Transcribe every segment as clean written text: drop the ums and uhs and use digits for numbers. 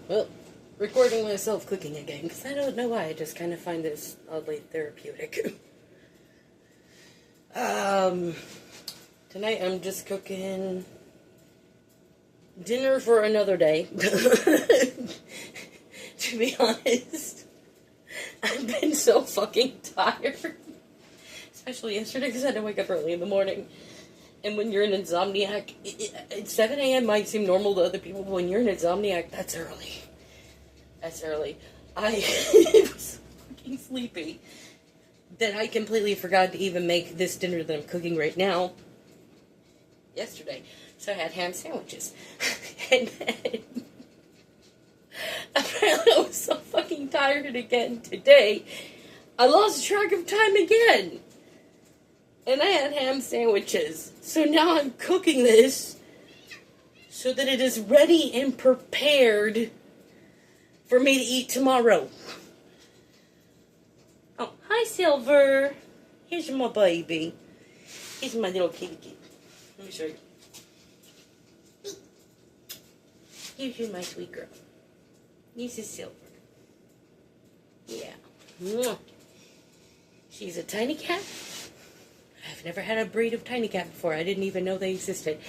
Well, recording myself cooking again, because I don't know why, I just kind of find this oddly therapeutic. Tonight I'm just cooking dinner for another day. To be honest, I've been so fucking tired. Especially yesterday, because I had to wake up early in the morning. And when you're an insomniac, 7 a.m. might seem normal to other people, but when you're an insomniac, that's early. That's early. I was fucking sleepy that I completely forgot to even make this dinner that I'm cooking right now yesterday. So I had ham sandwiches. And then apparently I was so fucking tired again today, I lost track of time again. And I had ham sandwiches. So now I'm cooking this so that it is ready and prepared for me to eat tomorrow. Oh, hi, Silver. Here's my baby. Here's my little kitty. Let me show you. Here's you, my sweet girl. This is Silver. Yeah. Mwah. She's a tiny cat. I've never had a breed of tiny cat before. I didn't even know they existed.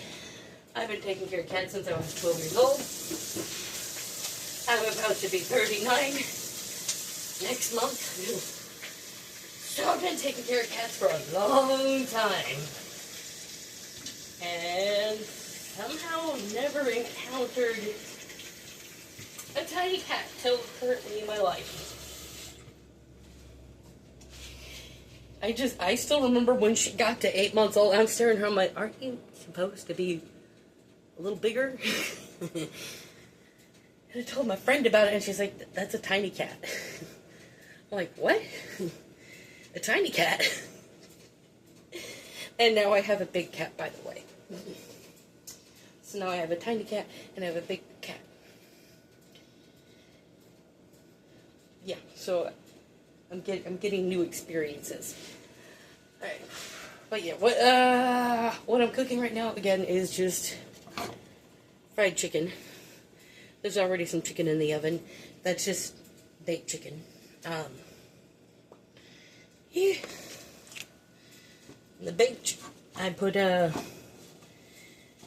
I've been taking care of cats since I was 12 years old. I'm about to be 39 next month. So I've been taking care of cats for a long time. And somehow never encountered a tiny cat till currently in my life. I still remember when she got to 8 months old, I'm staring at her, I'm like, aren't you supposed to be a little bigger? And I told my friend about it, and she's like, that's a tiny cat. I'm like, what? A tiny cat? And now I have a big cat, by the way. So now I have a tiny cat, and I have a big cat. Yeah, so I'm getting new experiences. Alright. But yeah, what I'm cooking right now, again, is just fried chicken. There's already some chicken in the oven. That's just baked chicken. Yeah. The baked, I put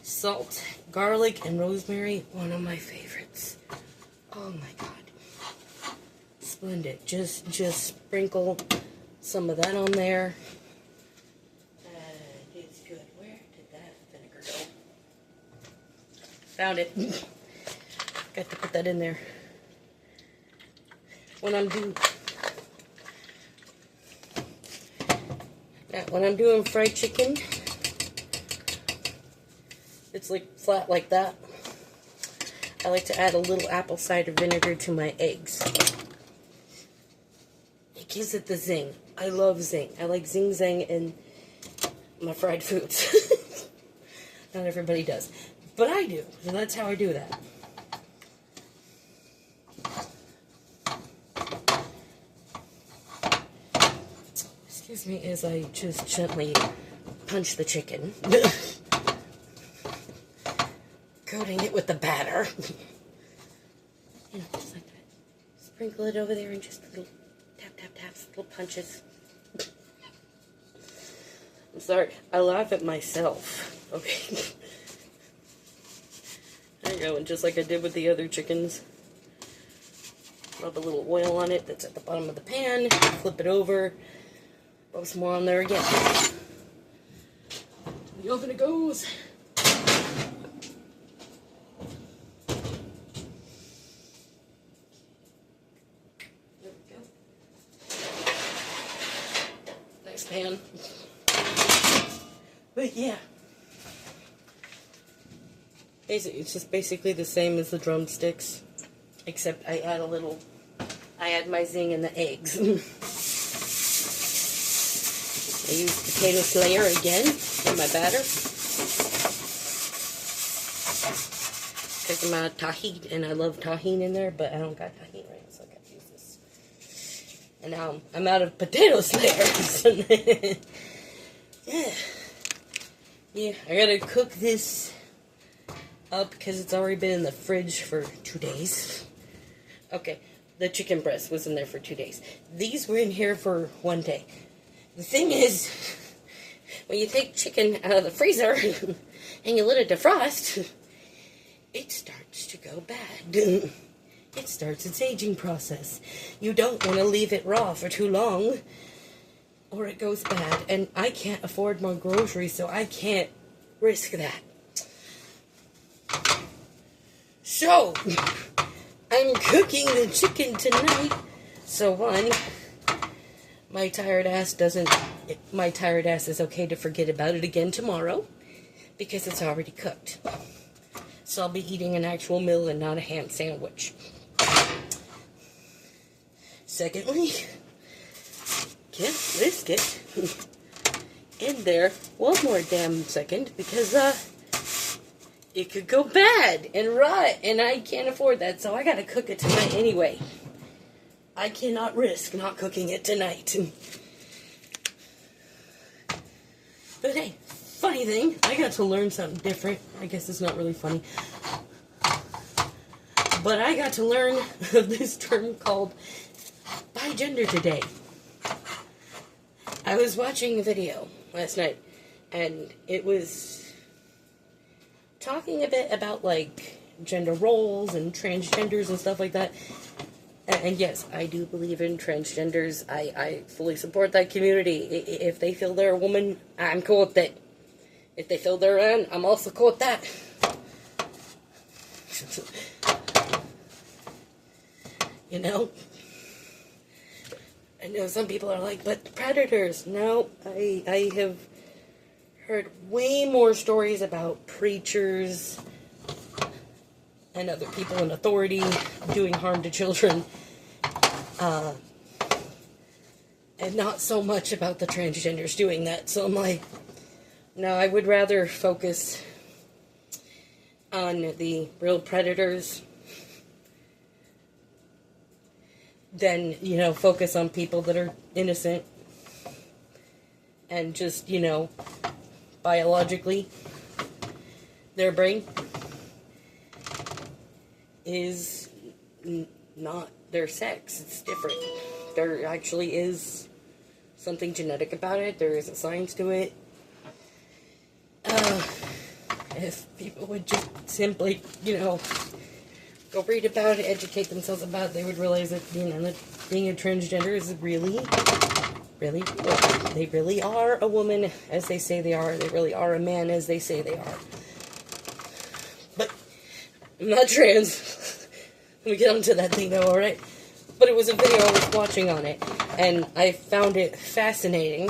salt, garlic, and rosemary. One of my favorites. Oh my god. Splendid. Just sprinkle some of that on there. It's good. Where did that vinegar go? Found it. Got to put that in there. When I'm doing fried chicken, it's like flat like that. I like to add a little apple cider vinegar to my eggs. It gives it the zing. I love zing. I like zing zang in my fried foods. Not everybody does. But I do. So that's how I do that. Excuse me as I just gently punch the chicken. Coating it with the batter. Yeah, just like that. Sprinkle it over there and just little taps, little punches. I'm sorry, I laugh at myself. Okay. There you go, and just like I did with the other chickens. Rub a little oil on it that's at the bottom of the pan. Flip it over. Rub some more on there again. In the oven it goes. Pan. But yeah. Basically, it's just basically the same as the drumsticks. Except I add my zing in the eggs. I use potato slayer again in my batter. Because I'm out of tahini, and I love tahini in there, but I don't got tahini right now, so I got to use this. And now I'm out of potato slayers. Yeah, I gotta cook this up because it's already been in the fridge for 2 days. Okay, the chicken breast was in there for 2 days. These were in here for 1 day. The thing is, when you take chicken out of the freezer and you let it defrost, it starts to go bad. It starts its aging process. You don't want to leave it raw for too long, or it goes bad. And I can't afford more groceries, so I can't risk that. So, I'm cooking the chicken tonight. So one, my tired ass is okay to forget about it again tomorrow, because it's already cooked. So I'll be eating an actual meal and not a ham sandwich. Secondly, can't risk it in there one more damn second, because it could go bad and rot, and I can't afford that, so I gotta cook it tonight anyway. I cannot risk not cooking it tonight. But hey, funny thing, I got to learn something different. I guess it's not really funny. But I got to learn this term called bigender today. I was watching a video last night, and it was talking a bit about, like, gender roles and transgenders and stuff like that. And yes, I do believe in transgenders. I fully support that community. If they feel they're a woman, I'm cool with it. If they feel they're a man, I'm also cool with that. You know? I know some people are like, but predators. No, I have heard way more stories about preachers and other people in authority doing harm to children. And not so much about the transgenders doing that. So I'm like, no, I would rather focus on the real predators than, you know, focus on people that are innocent and just, you know, biologically, their brain is not their sex. It's different. There actually is something genetic about it. There is a science to it. If people would just simply, you know, go read about it, educate themselves about it, they would realize that, you know, that being a transgender is really real. They really are a woman as they say they are. They really are a man as they say they are. But I'm not trans. Let me get onto that thing though, alright? But it was a video I was watching on it, and I found it fascinating.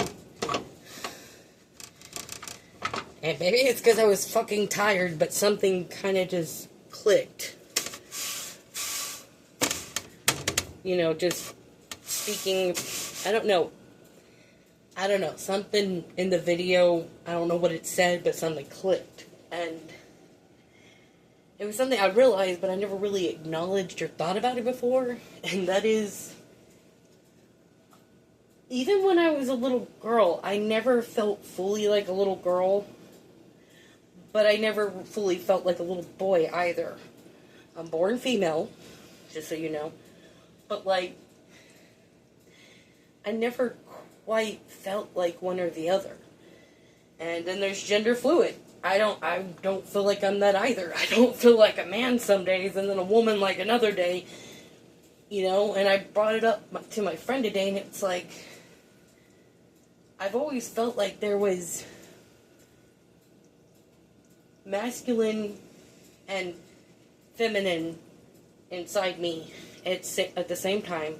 And maybe it's because I was fucking tired, but something kind of just clicked. You know, just speaking, I don't know, something in the video, I don't know what it said, but something clicked. And it was something I realized, but I never really acknowledged or thought about it before. And that is, even when I was a little girl, I never felt fully like a little girl. But I never fully felt like a little boy either. I'm born female, just so you know. But, like, I never quite felt like one or the other. And then there's gender fluid. I don't feel like I'm that either. I don't feel like a man some days and then a woman like another day. You know, and I brought it up to my friend today, and it's like, I've always felt like there was masculine and feminine inside me at the same time,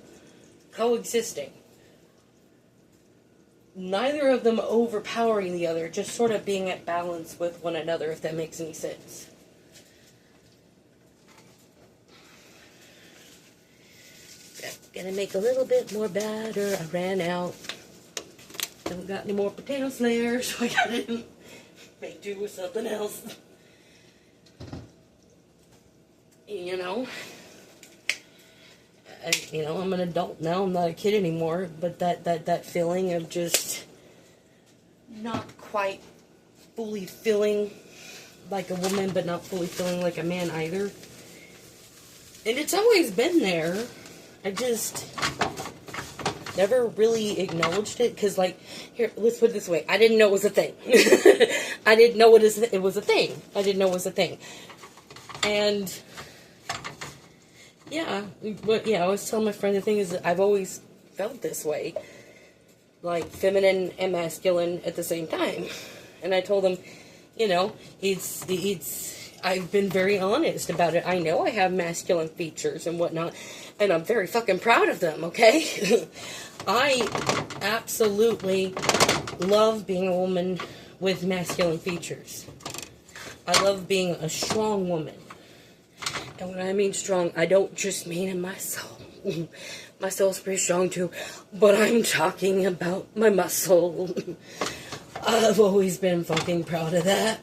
coexisting. Neither of them overpowering the other, just sort of being at balance with one another, if that makes any sense. Gonna make a little bit more batter. I ran out. Don't got any more potato slayers, so I gotta make do with something else. You know? I'm an adult now. I'm not a kid anymore. But that feeling of just not quite fully feeling like a woman, but not fully feeling like a man either. And it's always been there. I just never really acknowledged it. Because, like, here, let's put it this way. I didn't know it was a thing. I didn't know it was a thing. I didn't know it was a thing. And, yeah. But, yeah, I was telling my friend the thing is that I've always felt this way. Like, feminine and masculine at the same time. And I told him, you know, I've been very honest about it. I know I have masculine features and whatnot, and I'm very fucking proud of them, okay? I absolutely love being a woman with masculine features. I love being a strong woman. And when I mean strong, I don't just mean in my soul. My soul's pretty strong too, but I'm talking about my muscle. I've always been fucking proud of that.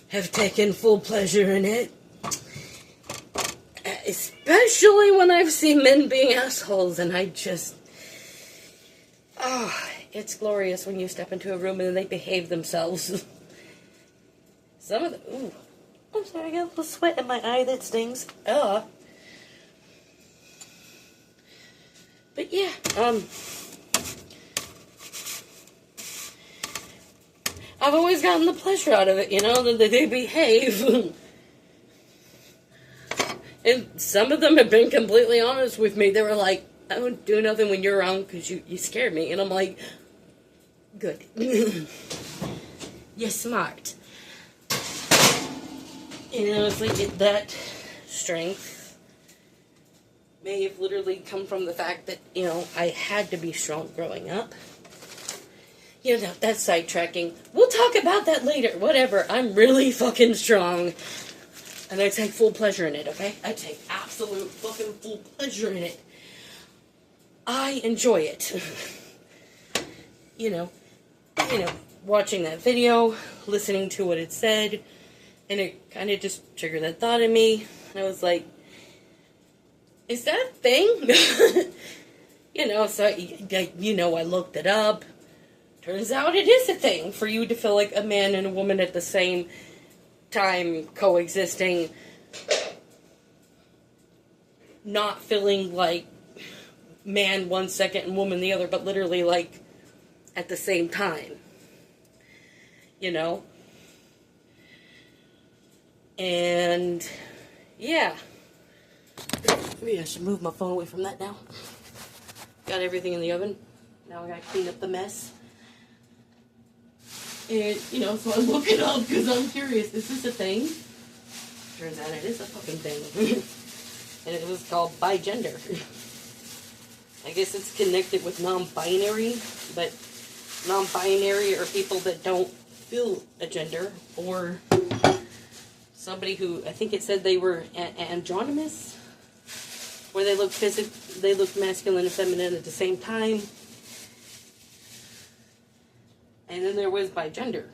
Have taken full pleasure in it. Especially when I've seen men being assholes, and I just... it's glorious when you step into a room and they behave themselves. Some of them... Ooh. I'm sorry, I got a little sweat in my eye that stings. But yeah, I've always gotten the pleasure out of it, you know, that they behave. And some of them have been completely honest with me. They were like, I don't do nothing when you're around because you scared me. And I'm like, good. You're smart. You know, it's like that strength may have literally come from the fact that, you know, I had to be strong growing up. You know, that's sidetracking. We'll talk about that later. Whatever. I'm really fucking strong. And I take full pleasure in it, okay? I take absolute fucking full pleasure in it. I enjoy it. You know, watching that video, listening to what it said, and it kind of just triggered that thought in me. And I was like, is that a thing? You know, so, you know, I looked it up. Turns out it is a thing for you to feel like a man and a woman at the same time coexisting. Not feeling like man 1 second and woman the other, but literally like at the same time. You know? And yeah. Maybe I should move my phone away from that now. Got everything in the oven. Now I gotta clean up the mess. And, you know, so I look it up because I'm curious. Is this a thing? Turns out it is a fucking thing. And it was called bigender. I guess it's connected with non-binary, but non-binary are people that don't feel a gender, or somebody who, I think it said they were androgynous, where they look masculine and feminine at the same time. And then there was bigender,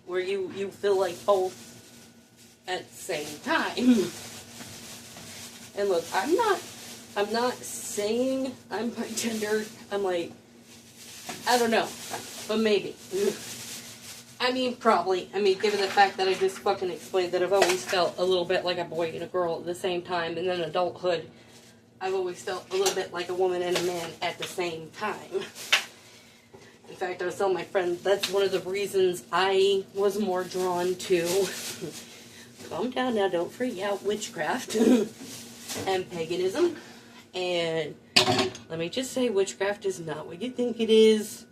where you feel like both at the same time. And look, I'm not saying I'm bigender. I'm like, I don't know, but maybe. I mean, probably. I mean, given the fact that I just fucking explained that I've always felt a little bit like a boy and a girl at the same time, and then adulthood, I've always felt a little bit like a woman and a man at the same time. In fact, I was telling my friend, that's one of the reasons I was more drawn to, calm down now, don't freak out, witchcraft and paganism. And let me just say, witchcraft is not what you think it is.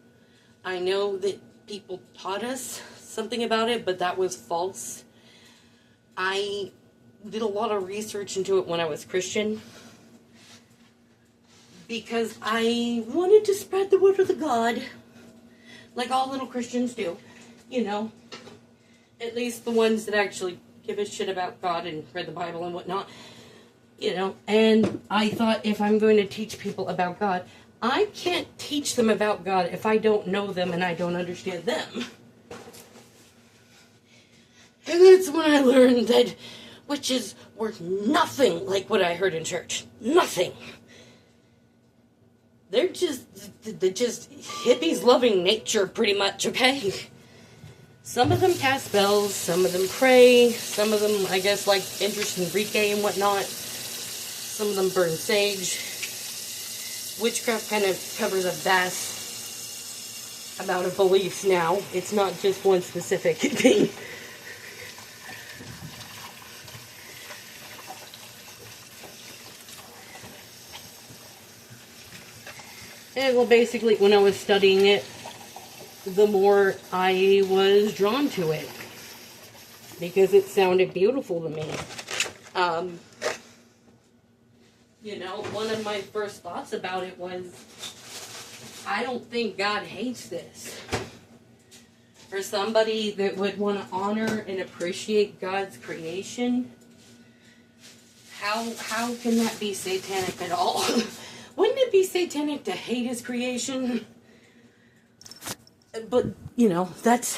I know that people taught us something about it, but that was false. I did a lot of research into it when I was Christian, because I wanted to spread the word of the God, like all little Christians do, you know, at least the ones that actually give a shit about God and read the Bible and whatnot, you know. And I thought, if I'm going to teach people about God, I can't teach them about God if I don't know them and I don't understand them. And that's when I learned that witches were nothing like what I heard in church. Nothing. They're just hippies loving nature, pretty much, okay? Some of them cast spells, some of them pray, some of them, I guess, like interesting Reiki and whatnot. Some of them burn sage. Witchcraft kind of covers a vast amount of beliefs now. It's not just one specific thing. And well, basically, when I was studying it, the more I was drawn to it. Because it sounded beautiful to me. You know, one of my first thoughts about it was, I don't think God hates this. For somebody that would want to honor and appreciate God's creation, how can that be satanic at all? Wouldn't it be satanic to hate his creation? But, you know, that's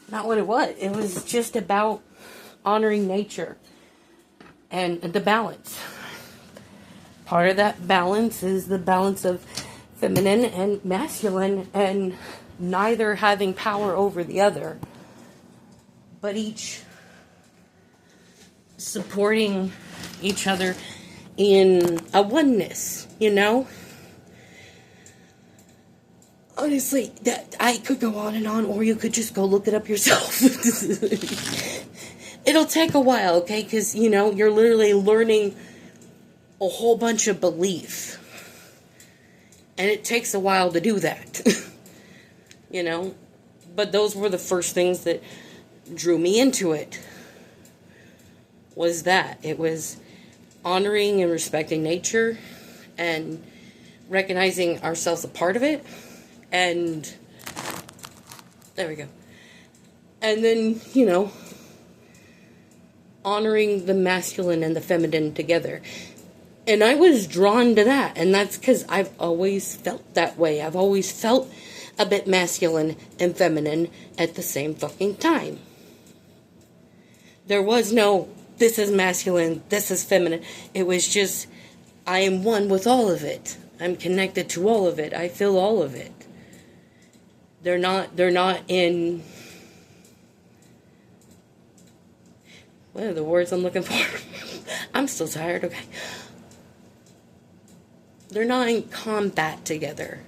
not what it was. It was just about honoring nature and the balance. Part of that balance is the balance of feminine and masculine, and neither having power over the other, but each supporting each other in a oneness, you know? Honestly, that I could go on and on, or you could just go look it up yourself. It'll take a while, okay? Because, you know, you're literally learning a whole bunch of belief. And it takes a while to do that. You know? But those were the first things that drew me into it. Was that. It was honoring and respecting nature and recognizing ourselves a part of it. And there we go. And then, you know, honoring the masculine and the feminine together. And I was drawn to that. And that's because I've always felt that way. I've always felt a bit masculine and feminine at the same fucking time. There was no, this is masculine, this is feminine. It was just, I am one with all of it. I'm connected to all of it. I feel all of it. They're not in, what are the words I'm looking for? I'm still tired, okay. They're not in combat together.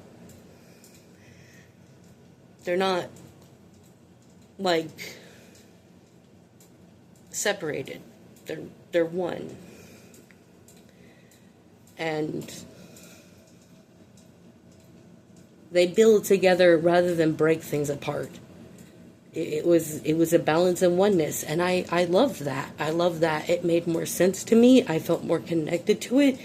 They're not, like, separated. They're one. And they build together rather than break things apart. It was a balance and oneness, and I loved that. I loved that. It made more sense to me. I felt more connected to it.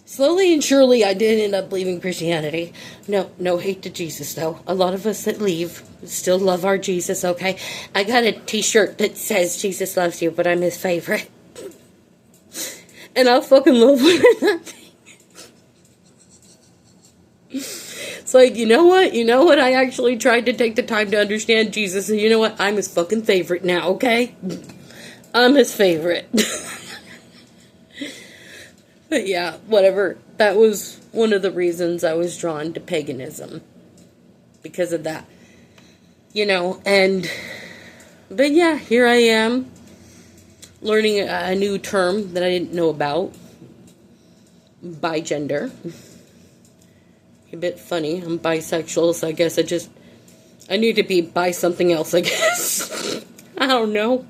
Slowly and surely, I did end up leaving Christianity. No hate to Jesus, though. A lot of us that leave still love our Jesus, okay? I got a t-shirt that says Jesus loves you, but I'm his favorite. And I fucking love wearing that thing. It's like, you know what? You know what? I actually tried to take the time to understand Jesus, and you know what? I'm his fucking favorite now, okay? I'm his favorite. But yeah, whatever. That was one of the reasons I was drawn to paganism. Because of that. You know, but yeah, here I am. Learning a new term that I didn't know about. Bigender. A bit funny. I'm bisexual, so I guess I need to be bi something else, I guess. I don't know.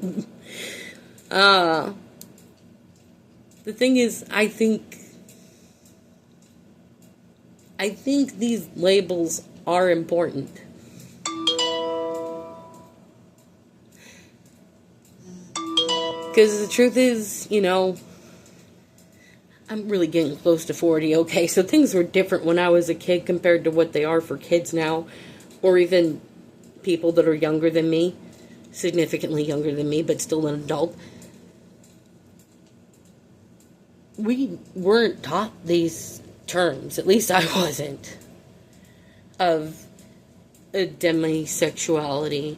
The thing is, I think these labels are important. Because the truth is, you know, I'm really getting close to 40, okay? So things were different when I was a kid compared to what they are for kids now. Or even people that are younger than me. Significantly younger than me, but still an adult. We weren't taught these terms, at least I wasn't, of a demisexuality,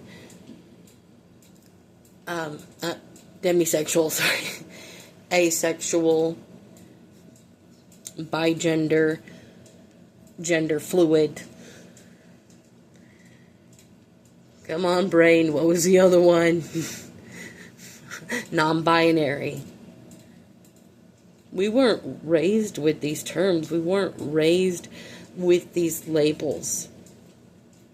demisexual, sorry, asexual, bigender, gender fluid. Come on, brain. What was the other one? Non-binary. We weren't raised with these terms. We weren't raised with these labels.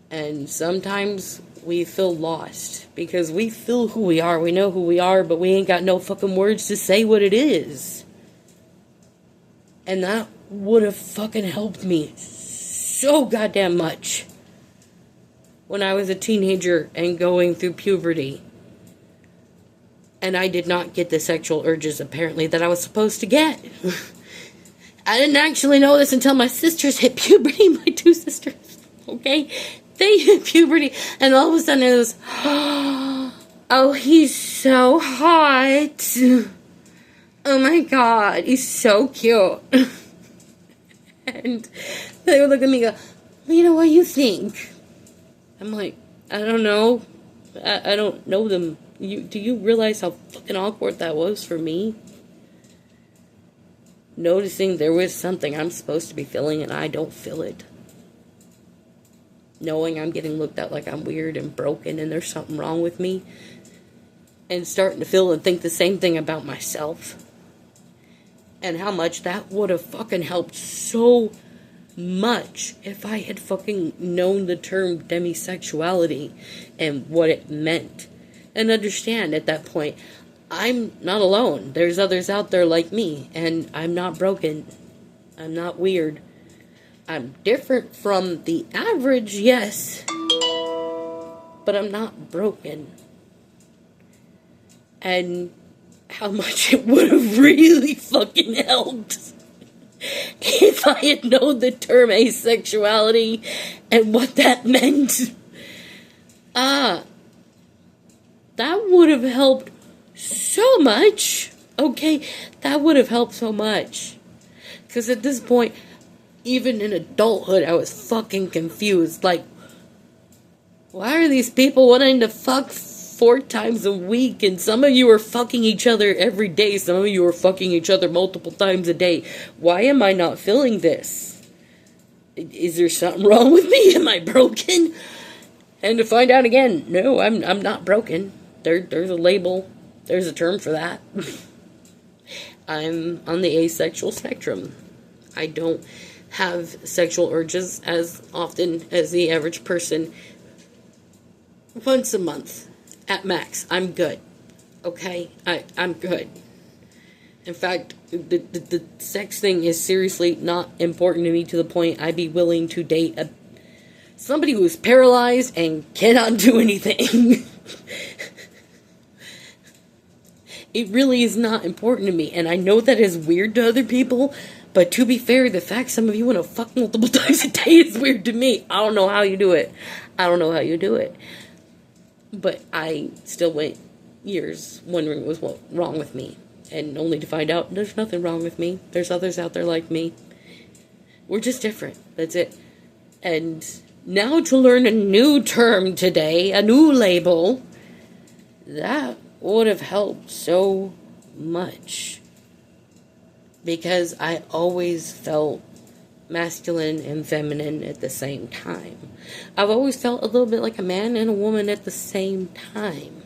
And sometimes we feel lost because we feel who we are. We know who we are, but we ain't got no fucking words to say what it is. And that would have fucking helped me so goddamn much when I was a teenager and going through puberty. And I did not get the sexual urges, apparently, that I was supposed to get. I didn't actually know this until my sisters hit puberty. My two sisters, okay? They hit puberty, and all of a sudden it was, oh, he's so hot. Oh my god, he's so cute. And they would look at me and go, Lena, what do you think? I'm like, I don't know. I don't know them. Do you realize how fucking awkward that was for me? Noticing there was something I'm supposed to be feeling and I don't feel it. Knowing I'm getting looked at like I'm weird and broken and there's something wrong with me. And starting to feel and think the same thing about myself. And how much that would have fucking helped so much if I had fucking known the term demisexuality and what it meant. And understand at that point, I'm not alone. There's others out there like me, and I'm not broken. I'm not weird. I'm different from the average, yes, but I'm not broken. And how much it would have really fucking helped if I had known the term asexuality and what that meant. That would have helped so much. Okay, that would have helped so much. Because at this point, even in adulthood, I was fucking confused. Like, why are these people wanting to fuck 4 times a week? And some of you are fucking each other every day. Some of you are fucking each other multiple times a day. Why am I not feeling this? Is there something wrong with me? Am I broken? And to find out again, no, I'm not broken. There's a label. There's a term for that. I'm on the asexual spectrum. I don't have sexual urges as often as the average person. Once a month, at max. I'm good. Okay? I'm good. In fact, the sex thing is seriously not important to me to the point I'd be willing to date somebody who's paralyzed and cannot do anything. It really is not important to me, and I know that is weird to other people, but to be fair, the fact some of you want to fuck multiple times a day is weird to me. I don't know how you do it. But I still went years wondering what was wrong with me, and only to find out there's nothing wrong with me. There's others out there like me. We're just different. That's it. And now to learn a new term today, a new label, that would have helped so much. Because I always felt masculine and feminine at the same time. I've always felt a little bit like a man and a woman at the same time.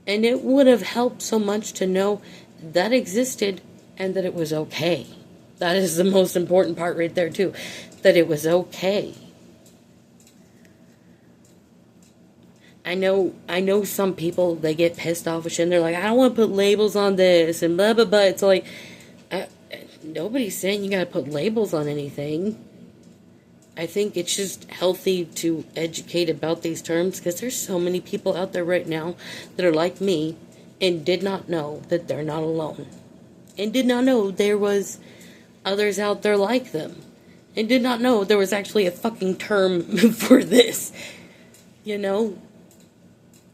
And it would have helped so much to know that existed and that it was okay. That is the most important part right there too. That it was okay. I know some people, they get pissed off with shit and they're like, I don't want to put labels on this and blah, blah, blah. It's like, nobody's saying you gotta put labels on anything. I think it's just healthy to educate about these terms because there's so many people out there right now that are like me and did not know that they're not alone. And did not know there was others out there like them. And did not know there was actually a fucking term for this. You know?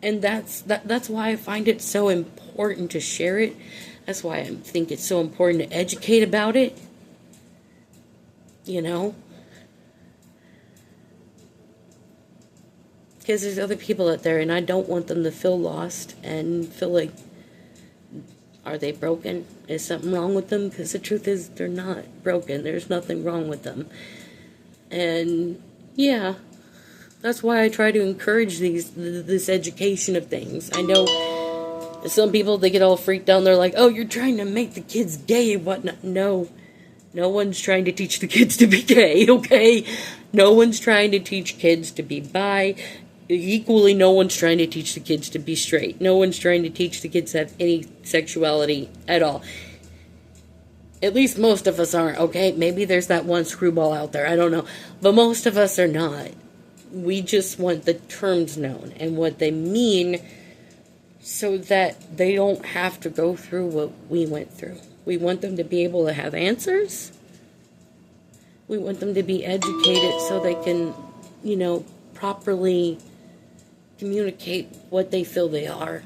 And that's why I find it so important to share it. That's why I think it's so important to educate about it. You know? Because there's other people out there, and I don't want them to feel lost and feel like, are they broken? Is something wrong with them? Because the truth is, they're not broken. There's nothing wrong with them. And, yeah. That's why I try to encourage this education of things. I know some people, they get all freaked out and they're like, oh, you're trying to make the kids gay and whatnot. No. No one's trying to teach the kids to be gay, okay? No one's trying to teach kids to be bi. Equally, no one's trying to teach the kids to be straight. No one's trying to teach the kids to have any sexuality at all. At least most of us aren't, okay? Maybe there's that one screwball out there, I don't know. But most of us are not. We just want the terms known and what they mean so that they don't have to go through what we went through. We want them to be able to have answers. We want them to be educated so they can, properly communicate what they feel they are.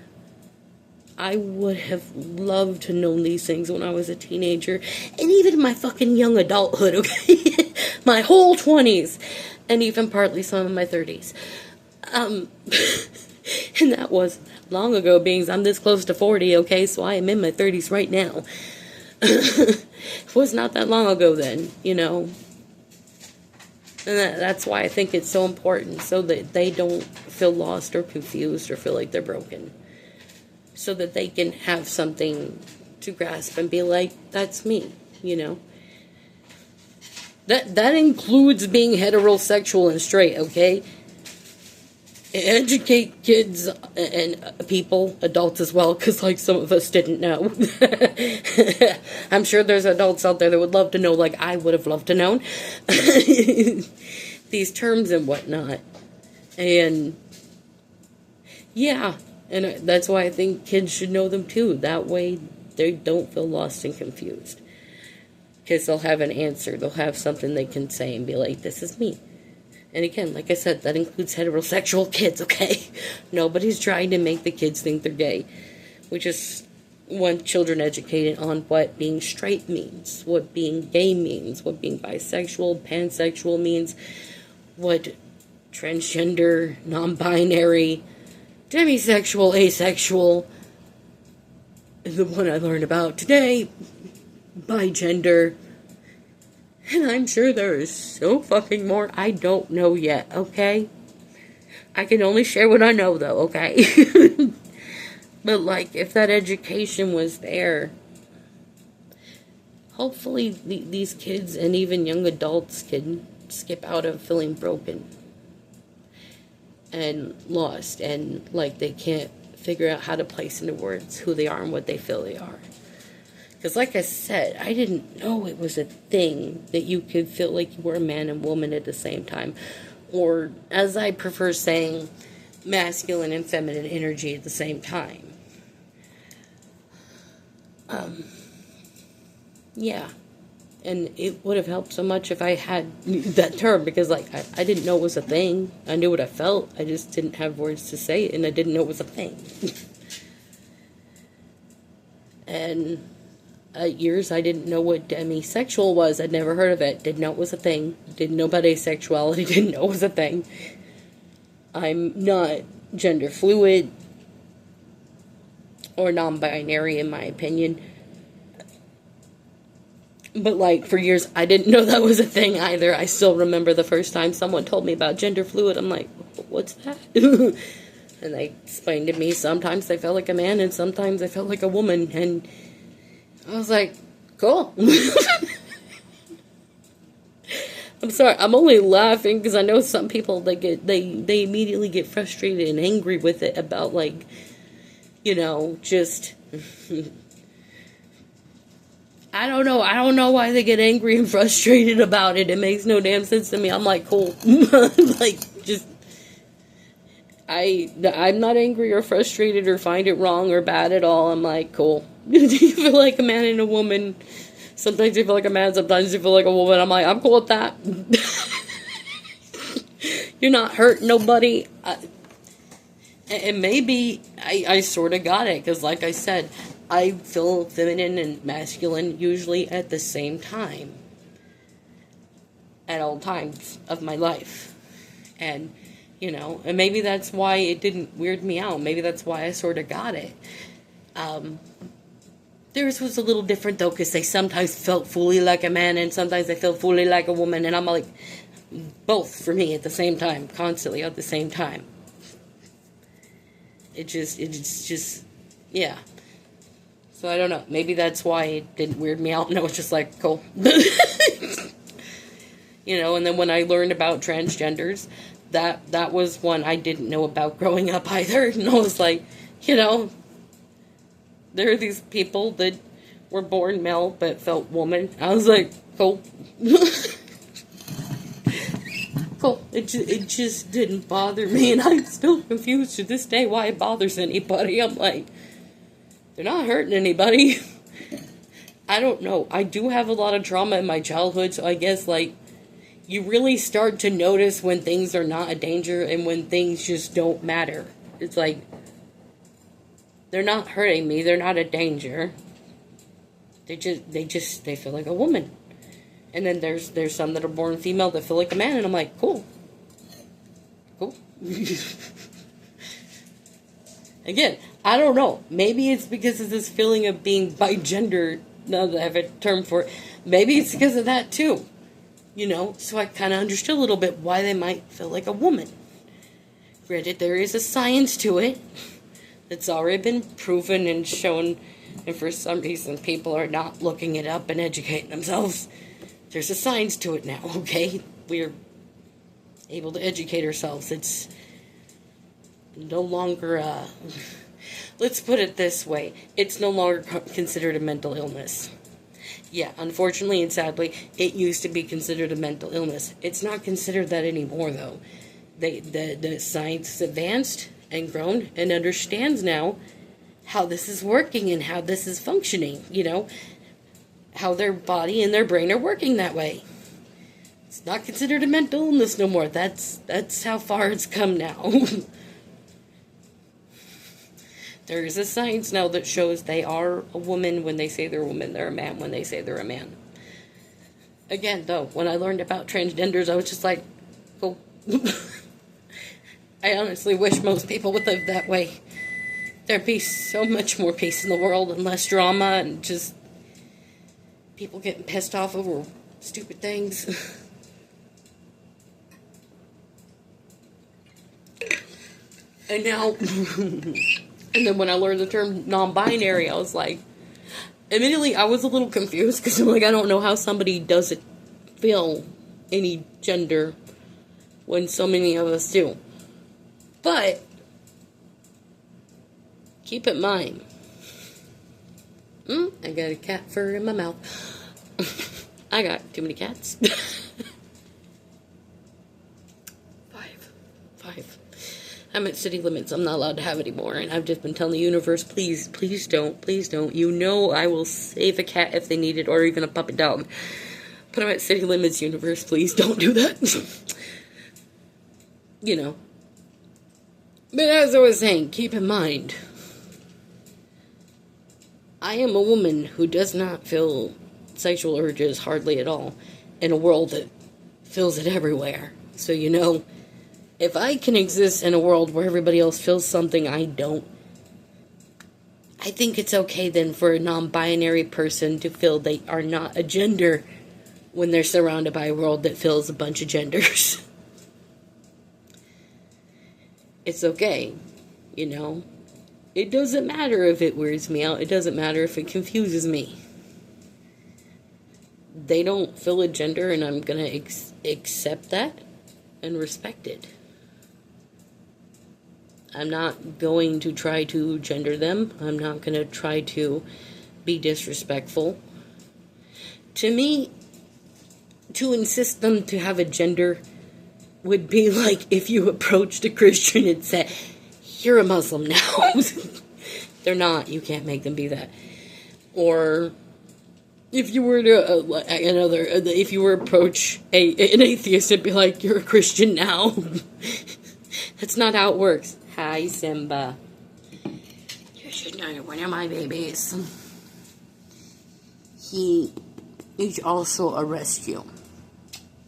I would have loved to know these things when I was a teenager, and even my fucking young adulthood, okay? My whole 20s, and even partly some of my 30s. And that was long ago, being I'm this close to 40, okay? So I am in my 30s right now. It was not that long ago then, And that's why I think it's so important, so that they don't feel lost or confused or feel like they're broken. So that they can have something to grasp and be like, that's me, That includes being heterosexual and straight, okay? Educate kids and people, adults as well, because some of us didn't know. I'm sure there's adults out there that would love to know, like I would have loved to know, these terms and whatnot. And yeah, and that's why I think kids should know them too. That way they don't feel lost and confused, because they'll have an answer. They'll have something they can say and be like, this is me. And again, like I said, that includes heterosexual kids, okay? Nobody's trying to make the kids think they're gay. We just want children educated on what being straight means, what being gay means, what being bisexual, pansexual means, what transgender, non-binary, demisexual, asexual, the one I learned about today, bigender. And I'm sure there is so fucking more I don't know yet, okay? I can only share what I know, though, okay? But, if that education was there, hopefully these kids and even young adults can skip out of feeling broken and lost and they can't figure out how to place into words who they are and what they feel they are. Because like I said, I didn't know it was a thing that you could feel like you were a man and woman at the same time. Or, as I prefer saying, masculine and feminine energy at the same time. Yeah. And it would have helped so much if I had that term. Because, I didn't know it was a thing. I knew what I felt. I just didn't have words to say it. And I didn't know it was a thing. And years I didn't know what demisexual was. I'd never heard of it. Didn't know it was a thing. Didn't know about asexuality. Didn't know it was a thing. I'm not gender fluid or non-binary in my opinion. But for years I didn't know that was a thing either. I still remember the first time someone told me about gender fluid. I'm like, what's that? And they explained to me sometimes I felt like a man and sometimes I felt like a woman, and I was like, cool. I'm sorry, I'm only laughing because I know some people, they immediately get frustrated and angry with it about, just, I don't know why they get angry and frustrated about it. It makes no damn sense to me. I'm like, cool. I'm not angry or frustrated or find it wrong or bad at all. I'm like, cool. Do you feel like a man and a woman? Sometimes you feel like a man, sometimes you feel like a woman. I'm like, I'm cool with that. You're not hurting nobody. And maybe I sort of got it, because like I said, I feel feminine and masculine usually at the same time. At all times of my life. And, and maybe that's why it didn't weird me out. Maybe that's why I sort of got it. Theirs was a little different, though, because they sometimes felt fully like a man and sometimes they felt fully like a woman. And I'm like, both for me at the same time, constantly at the same time. It's just, yeah. So I don't know. Maybe that's why it didn't weird me out, and I was just like, cool. You know, and then when I learned about transgenders, that was one I didn't know about growing up either. And I was like, you know, there are these people that were born male but felt woman. I was like, cool. Cool. It just didn't bother me, and I'm still confused to this day why it bothers anybody. I'm like, they're not hurting anybody. I don't know. I do have a lot of trauma in my childhood, so I guess, like, you really start to notice when things are not a danger and when things just don't matter. It's like, they're not hurting me. They're not a danger. They feel like a woman. And then there's some that are born female that feel like a man, and I'm like, cool. Cool. Again, I don't know. Maybe it's because of this feeling of being bigender, now that I have a term for it. Maybe it's because of that, too. You know, so I kind of understood a little bit why they might feel like a woman. Granted, there is a science to it that's already been proven and shown, and for some reason people are not looking it up and educating themselves. There's a science to it now, okay? We're able to educate ourselves. It's no longer, let's put it this way. It's no longer considered a mental illness. Yeah, unfortunately and sadly, it used to be considered a mental illness. It's not considered that anymore, though. The science has advanced and grown and understands now how this is working and how this is functioning, you know? How their body and their brain are working that way. It's not considered a mental illness no more. That's how far it's come now. There is a science now that shows they are a woman when they say they're a woman, they're a man when they say they're a man. Again, though, when I learned about transgenders, I was just like, cool. I honestly wish most people would live that way. There'd be so much more peace in the world and less drama and just people getting pissed off over stupid things. And now, and then when I learned the term non-binary, I was like, immediately I was a little confused because I'm like, I don't know how somebody doesn't feel any gender when so many of us do. But keep in mind, I got a cat fur in my mouth. I got too many cats. Five. I'm at city limits. I'm not allowed to have any more. And I've just been telling the universe, please don't. You know I will save a cat if they need it, or even a puppy dog. But I'm at city limits, universe. Please don't do that. You know. But as I was saying, keep in mind, I am a woman who does not feel sexual urges hardly at all in a world that feels it everywhere. So, you know, if I can exist in a world where everybody else feels something I don't, I think it's okay then for a non-binary person to feel they are not a gender when they're surrounded by a world that fills a bunch of genders. It's okay, you know. It doesn't matter if it weirds me out. It doesn't matter if it confuses me. They don't feel a gender, and I'm going to accept that and respect it. I'm not going to try to gender them. I'm not going to try to be disrespectful. To me, to insist them to have a gender would be like if you approached a Christian and said, you're a Muslim now. They're not. You can't make them be that. Or if you were to if you were to approach an atheist and be like, you're a Christian now. That's not how it works. Hi, Simba. You should know you're one of my babies. He is also a rescue.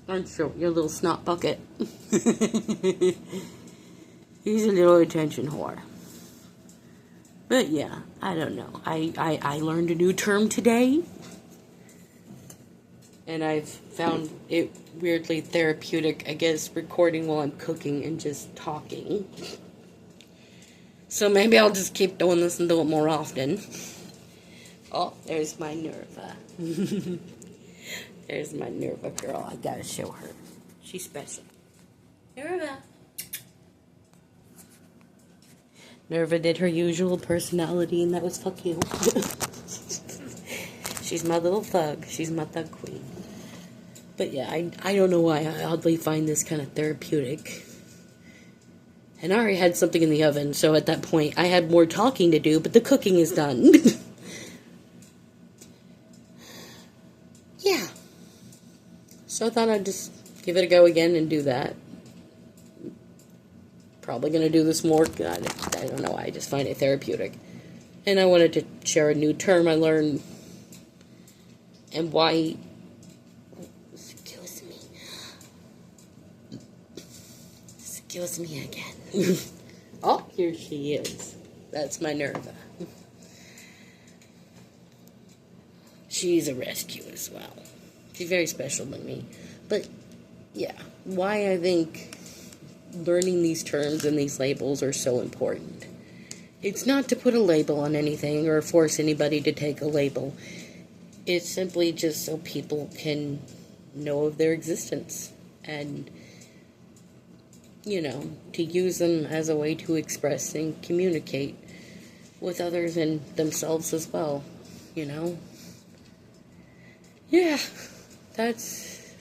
Aren't you, your little snot bucket? He's a little attention whore. But yeah, I don't know. I learned a new term today. And I've found it weirdly therapeutic, I guess, recording while I'm cooking and just talking. So maybe I'll just keep doing this and do it more often. Oh, there's my Nerva. There's my Nerva girl. I gotta show her. She's special. Nerva. Nerva did her usual personality, and that was fuck you. She's my little thug. She's my thug queen. But yeah, I don't know why I oddly find this kind of therapeutic. And I already had something in the oven, so at that point I had more talking to do, but the cooking is done. Yeah. So I thought I'd just give it a go again and do that. Probably going to do this more. I don't know why, I just find it therapeutic. And I wanted to share a new term I learned and why... Excuse me again. Oh, here she is. That's my Nerva. She's a rescue as well. She's very special to me. But, yeah, why I think learning these terms and these labels are so important. It's not to put a label on anything or force anybody to take a label. It's simply just so people can know of their existence and, you know, to use them as a way to express and communicate with others and themselves as well, you know? Yeah, that's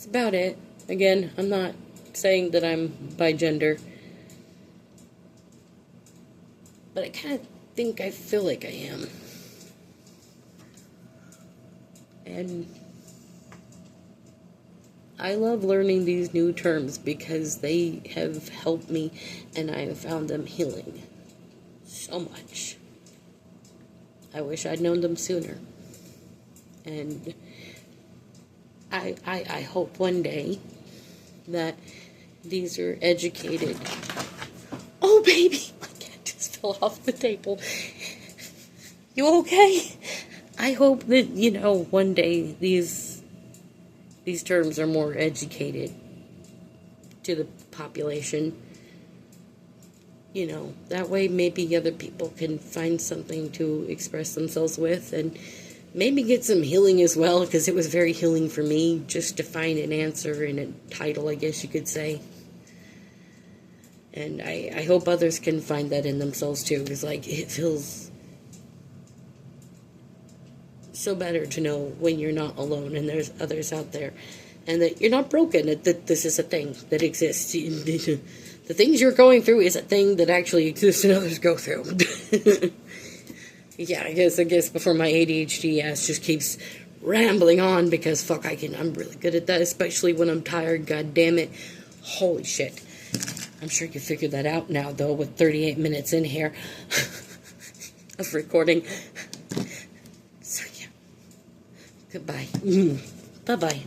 about it. Again, I'm not saying that I'm by gender, but I kind of think I feel like I am. And I love learning these new terms because they have helped me and I have found them healing so much. I wish I'd known them sooner. And I hope one day that these are educated. Oh, baby! My cat just fell off the table. You okay? I hope that, you know, one day these terms are more educated to the population. You know, that way maybe other people can find something to express themselves with and maybe get some healing as well, because it was very healing for me just to find an answer in a title, I guess you could say. And I hope others can find that in themselves too, because, like, it feels so better to know when you're not alone and there's others out there and that you're not broken, that this is a thing that exists. The things you're going through is a thing that actually exists and others go through. Yeah, I guess before my ADHD ass just keeps rambling on, because fuck, I'm really good at that, especially when I'm tired, god damn it. Holy shit. I'm sure you figured that out now, though, with 38 minutes in here of recording. So, yeah. Goodbye. Bye-bye.